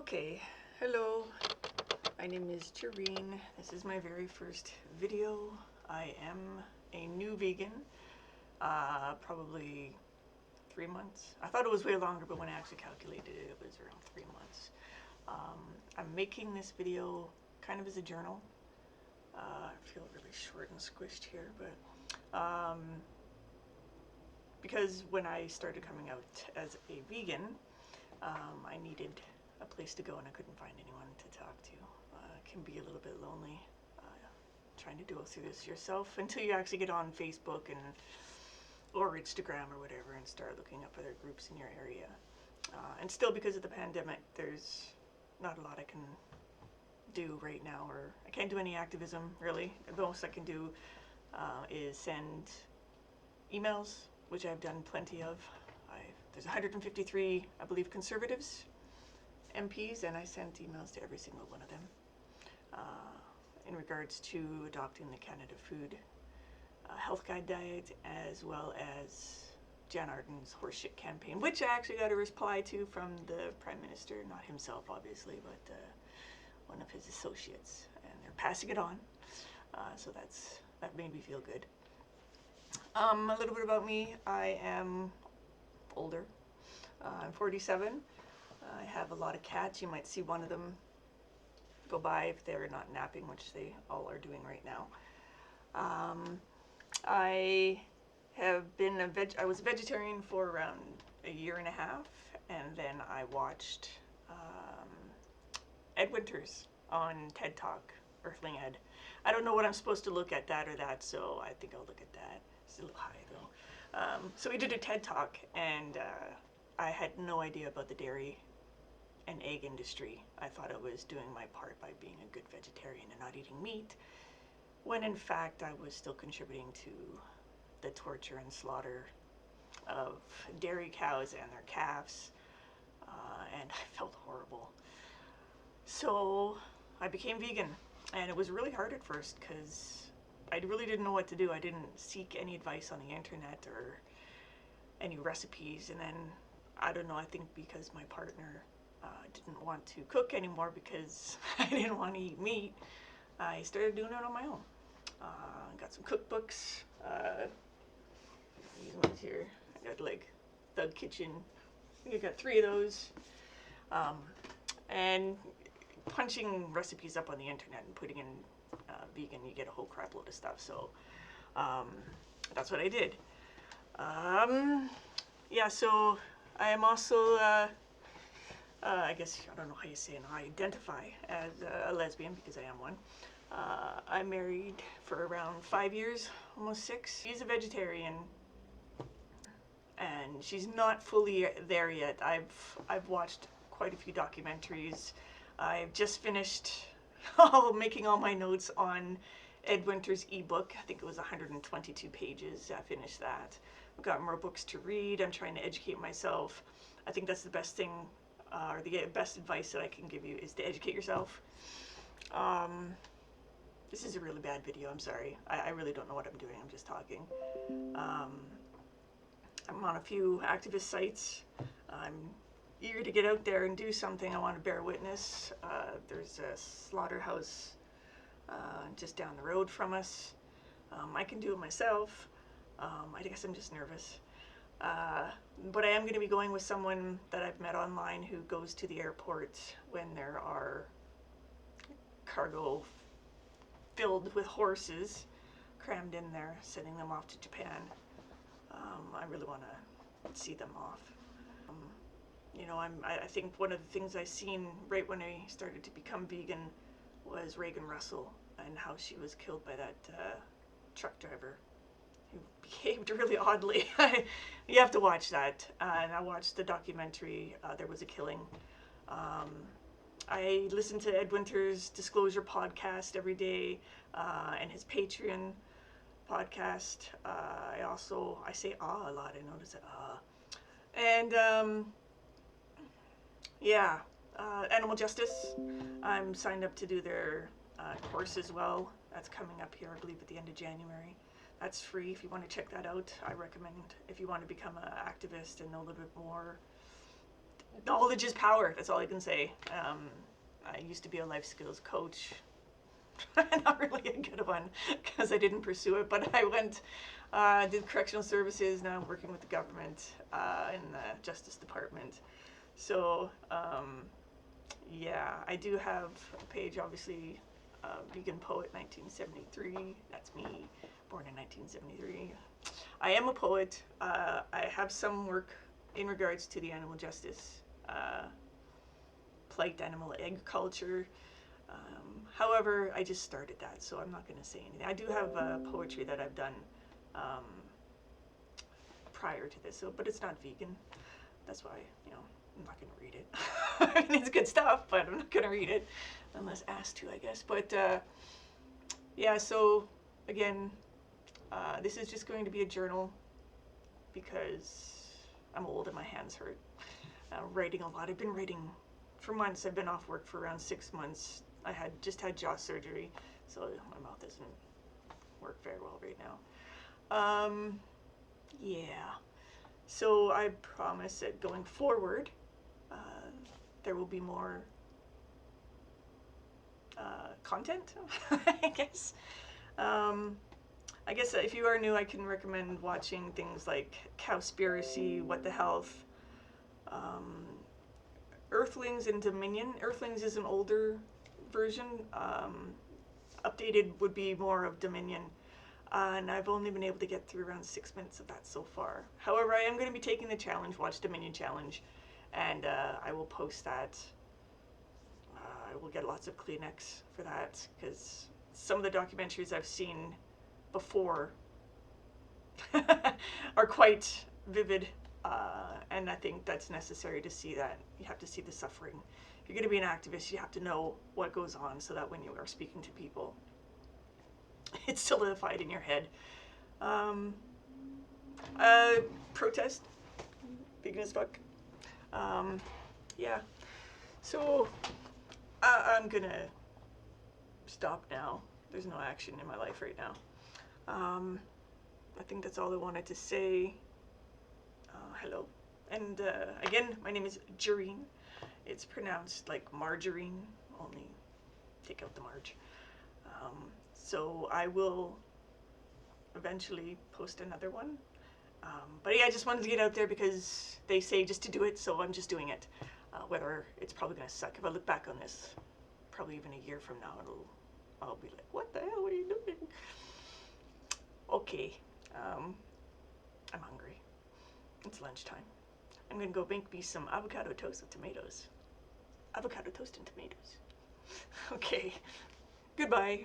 Okay, hello, my name is Jareen. This is my very first video. I am a new vegan, probably 3 months. I thought it was way longer, but when I actually calculated it, it was around 3 months. I'm making this video kind of as a journal. I feel really short and squished here, but because when I started coming out as a vegan, I needed a place to go and I couldn't find anyone to talk to. It can be a little bit lonely trying to go through this yourself until you actually get on Facebook or Instagram or whatever and start looking up other groups in your area. And still, because of the pandemic, there's not a lot I can do right now, or I can't do any activism really. The most I can do is send emails, which I've done plenty of. There's 153, I believe, Conservatives MPs, and I sent emails to every single one of them in regards to adopting the Canada Food Health Guide diet, as well as Jan Arden's horseshit campaign, which I actually got a reply to from the Prime Minister, not himself obviously, but one of his associates, and they're passing it on. So that made me feel good. A little bit about me. I am older. I'm 47. I have a lot of cats. You might see one of them go by if they're not napping, which they all are doing right now. I was a vegetarian for around a year and a half, and then I watched Ed Winters on TED Talk, Earthling Ed. I don't know what I'm supposed to look at, that or that, so I think I'll look at that. It's a little high though. So we did a TED Talk, and I had no idea about the dairy and egg industry. I thought I was doing my part by being a good vegetarian and not eating meat, when in fact I was still contributing to the torture and slaughter of dairy cows and their calves, and I felt horrible. So I became vegan, and it was really hard at first because I really didn't know what to do. I didn't seek any advice on the internet or any recipes, and then I don't know, I think because my partner didn't want to cook anymore because I didn't want to eat meat, I started doing it on my own. Got some cookbooks. These ones here. I got like Thug Kitchen. I think I got 3 of those. And punching recipes up on the internet and putting in vegan, you get a whole crap load of stuff. So that's what I did. Yeah, so I am also, I guess, I don't know how you say it, I identify as a lesbian because I am one. I'm married for around 5 years, almost 6. She's a vegetarian, and she's not fully there yet. I've watched quite a few documentaries. I've just finished making all my notes on Ed Winters' ebook. I think it was 122 pages. I finished that. I've got more books to read. I'm trying to educate myself. I think that's the best thing, or the best advice that I can give you, is to educate yourself. This is a really bad video, I'm sorry. I really don't know what I'm doing, I'm just talking. I'm on a few activist sites. I'm eager to get out there and do something. I want to bear witness. There's a slaughterhouse just down the road from us. I can do it myself. I guess I'm just nervous. But I am going to be going with someone that I've met online who goes to the airport when there are cargo filled with horses crammed in there, sending them off to Japan. I really want to see them off. You know, I think one of the things I seen right when I started to become vegan was Reagan Russell, and how she was killed by that truck driver who behaved really oddly. You have to watch that. And I watched the documentary, There Was a Killing. I listen to Ed Winters' Disclosure podcast every day, and his Patreon podcast. I say a lot, I notice it, And yeah, Animal Justice. I'm signed up to do their course as well. That's coming up here, I believe, at the end of January. That's free if you want to check that out. I recommend, if you want to become an activist and know a little bit more, knowledge is power. That's all I can say. I used to be a life skills coach. Not really a good one because I didn't pursue it, but I went, did correctional services. Now I'm working with the government in the Justice Department. So yeah, I do have a page, obviously, Vegan Poet 1973. That's me, born in 1973. I am a poet. I have some work in regards to the animal justice plight, animal agriculture. However, I just started that, so I'm not going to say anything. I do have poetry that I've done prior to this, so, but it's not vegan. That's why, you know, I'm not going to read it. I mean, it's good stuff, but I'm not going to read it unless asked to, I guess. But yeah, so again, this is just going to be a journal because I'm old and my hands hurt. Writing a lot. I've been writing for months. I've been off work for around 6 months. I just had jaw surgery, so my mouth doesn't work very well right now. Yeah. So I promise that going forward, there will be more content, I guess. I guess if you are new, I can recommend watching things like Cowspiracy, What the Health, Earthlings and Dominion. Earthlings is an older version. Updated would be more of Dominion. And I've only been able to get through around 6 minutes of that so far. However, I am going to be taking the challenge, Watch Dominion Challenge, and I will post that. I will get lots of Kleenex for that, because some of the documentaries I've seen before are quite vivid, and I think that's necessary to see that. You have to see the suffering. If you're going to be an activist, you have to know what goes on so that when you are speaking to people, it's solidified in your head. Protest, vegan as fuck. Yeah, so I'm gonna stop now. There's no action in my life right now. I think that's all I wanted to say. Hello. And again, my name is Jareen. It's pronounced like margarine, only take out the marge. So I will eventually post another one. But yeah, I just wanted to get out there because they say just to do it, so I'm just doing it. Whether it's probably going to suck. If I look back on this, probably even a year from now, I'll be like, what the hell are you doing? Okay, I'm hungry. It's lunchtime. I'm going to go make me some avocado toast with tomatoes. Avocado toast and tomatoes. Okay, goodbye.